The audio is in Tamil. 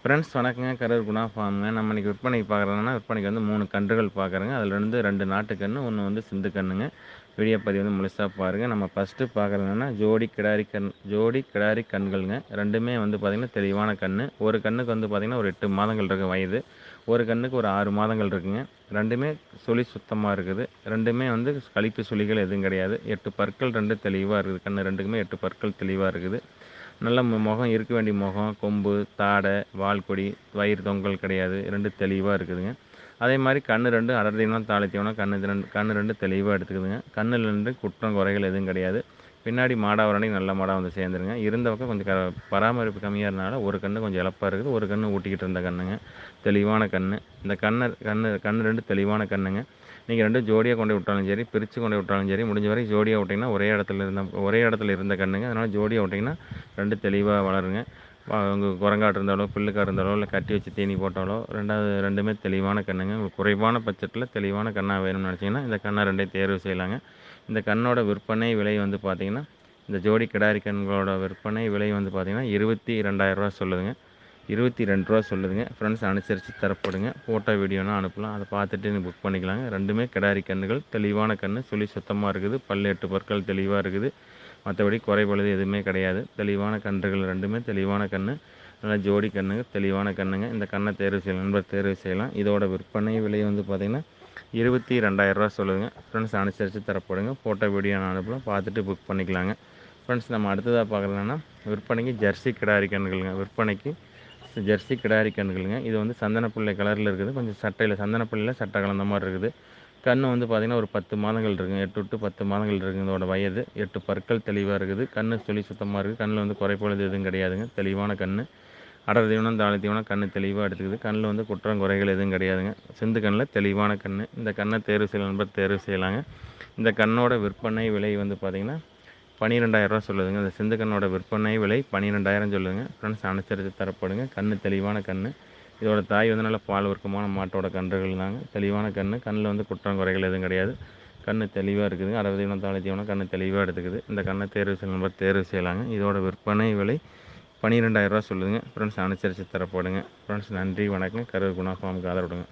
ஃப்ரெண்ட்ஸ் வணக்கங்க. கரூர் குணா ஃபார்ம்ங்க. நம்ம இன்னைக்கு விற்பனைக்கு பார்க்குறோம்னா, விற்பனைக்கு வந்து 3 கன்றுகள் பார்க்குறோங்க. அதில 2 நாட்டு கன்று, 1 வந்து சிந்து கன்றுங்க. வீடியோ பதிவு வந்து முழுசா பாருங்க. நம்ம ஃபர்ஸ்ட்டு பார்க்குறது என்னன்னா, ஜோடி கிடாரி கன்றுகள்ங்க. 2மே வந்து பார்த்தீங்கன்னா, தெளிவான கன்று. ஒரு கன்றுக்கு வந்து பார்த்தீங்கன்னா, ஒரு 8 மாதங்கள் இருக்கும் வயது. ஒரு கன்றுக்கு ஒரு 6 மாதங்கள் இருக்குங்க. 2மே சுழி சுத்தமா இருக்குது. 2மே வந்து கழிப்பு சுழிகள் எதுவும் கிடையாது. 8 பற்கள் 2 தெளிவா இருக்குது. கன்று 2க்குமே 8 பற்கள் தெளிவா இருக்குது. நல்ல முகம் இருக்க வேண்டிய முகம், கொம்பு, தாடை, வால்கொடி, வயிறு தொங்கல் கிடையாது. 2 தெளிவா இருக்குதுங்க. அதே மாரி கண்ணு 2 அடர் தீவனம், தாழை தீவனம் கண்ணு 2 தெளிவா எடுத்துக்குதுங்க. கண்ணுல 2 குற்றம் குறைகள் எதுவும் கிடையாது. பின்னாடி மாடா வர அன்னைக்கு நல்ல மாடா வந்து சேர்ந்துருங்க. இருந்த பக்கம் கொஞ்சம் பராமரிப்பு கம்மியா இருந்தனால ஒரு கன்று கொஞ்சம் இளப்பா இருக்குது. ஒரு கன்று ஊட்டிக்கிட்டு இருந்த கன்றுங்க. தெளிவான கன்று. இந்த கண்ணு 2 தெளிவான கன்றுங்க. நீங்க 2 ஜோடியா கொண்டு விட்டாலும் சரி, பிரிச்சு கொண்டு விட்டாலும் சரி, முடிஞ்ச வரைக்கும் ஜோடியா விட்டீங்கன்னா ஒரே இடத்துல இருந்த கன்றுங்க. அதனால ஜோடியா விட்டீங்கன்னா 2 தெளிவா வளருங்க. உங்க குரங்காடு இருந்தாலோ, பில்லுக்காடு இருந்தாலோ, இல்லை கட்டி வச்சு தீனி போட்டாலோ 2மே தெளிவான கன்றுங்க. உங்களுக்கு குறைவான பட்ஜெட்டில் தெளிவான கன்றா வேணும்னு நினச்சிங்கன்னா, இந்த கன்றை 2யும் தேர்வு செய்யலாங்க. இந்த கண்ணோட விற்பனை விலை வந்து பார்த்தீங்கன்னா, இந்த ஜோடி கிடாரி கன்றுகளோட விற்பனை விலை வந்து பார்த்தீங்கன்னா, ரூ. 22,000 சொல்லுதுங்க. ரூ. 22 சொல்லுதுங்க. ஃப்ரெண்ட்ஸ் அனுசரித்து தரப்படுங்க. ஃபோட்டோ வீடியோனா அனுப்பலாம். அதை பார்த்துட்டு நீங்கள் புக் பண்ணிக்கலாங்க. 2மே கிடாரி கன்றுகள். தெளிவான கன்று. சுழி சுத்தமாக இருக்குது. பல் 8 பற்கள் தெளிவாக இருக்குது. மற்றபடி குறைபழுது எதுவுமே கிடையாது. தெளிவான கன்றுகள் 2மே தெளிவான கன்று. நல்லா ஜோடி கன்றுங்க. தெளிவான கன்றுங்க. இந்த கன்றை தேர்வு செய்யலாம். நண்பர் தேர்வு செய்யலாம். இதோட விற்பனை விலை வந்து பார்த்தீங்கன்னா, ரூ. 22,000 சொல்லுதுங்க. ஃப்ரெண்ட்ஸ் அனுசரித்து தரப்படுங்க. ஃபோட்டோ வீடியோ நான் அனுப்பலாம். பார்த்துட்டு புக் பண்ணிக்கலாங்க. ஃப்ரெண்ட்ஸ் நம்ம அடுத்ததாக பார்க்குறதுன்னா, விற்பனைக்கு ஜெர்சி கிடாரி கன்றுகளுங்க. விற்பனைக்கு ஜெர்சி கிடாரி கன்றுகளுங்க. இது வந்து சந்தனப்பிள்ளை கலரில் இருக்குது. கொஞ்சம் சந்தனப்பிள்ளையில் சட்டை கலந்த மாதிரி இருக்குது. கன்று வந்து பார்த்தீங்கன்னா, ஒரு 10 மாதங்கள் இருக்குங்க. 8 to 10 மாதங்கள் இருக்குங்க இதோட வயது. 8 பற்கள் தெளிவாக இருக்குது. கன்று சுழி சுத்தமாக இருக்குது. கண்ணில் வந்து குறைபழுது எதுவும் கிடையாதுங்க. தெளிவான கன்று. அடர் தீவனம், தாழை தீவனம் கன்று தெளிவாக எடுத்துக்குது. கண்ணில் வந்து குற்றம் குறைகள் எதுவும் கிடையாதுங்க. சிந்து கண்ணில் தெளிவான கன்று. இந்த கன்றை தேர்வு செய்யலாம் நண்பர் தேர்வு செய்யலாங்க. இந்த கண்ணோட விற்பனை விலை வந்து பார்த்தீங்கன்னா, ரூ. 12,000 சொல்லுதுங்க. இந்த சிந்து கண்ணோட விற்பனை விலை 12,000 சொல்லுதுங்க. ஃப்ரெண்ட்ஸ் அனுசரித்து தரப்படுங்க. கன்று தெளிவான கன்று. இதோட தாய் வந்து நல்ல பால் வர்க்கமான மாட்டோட கன்றுகள் தாங்க. தெளிவான கன்று. கண்ணில் வந்து குற்றம் குறைகள் எதுவும் கிடையாது. கன்று தெளிவாக இருக்குதுங்க. அடர் தீவனம், தாழை தீவனம் கன்று தெளிவாக எடுத்துக்குது. இந்த கன்றை தேர்வு செய்யலாம் நண்பர் தேர்வு செய்யலாங்க. இதோட விற்பனை விலை ரூ. 12,000 சொல்லுதுங்க. ஃப்ரெண்ட்ஸ் அனுசரித்து தரப்படுங்க. ஃப்ரெண்ட்ஸ் நன்றி வணக்கம். கரூர் குணா ஃபார்முக்கு ஆதரவுடுங்க.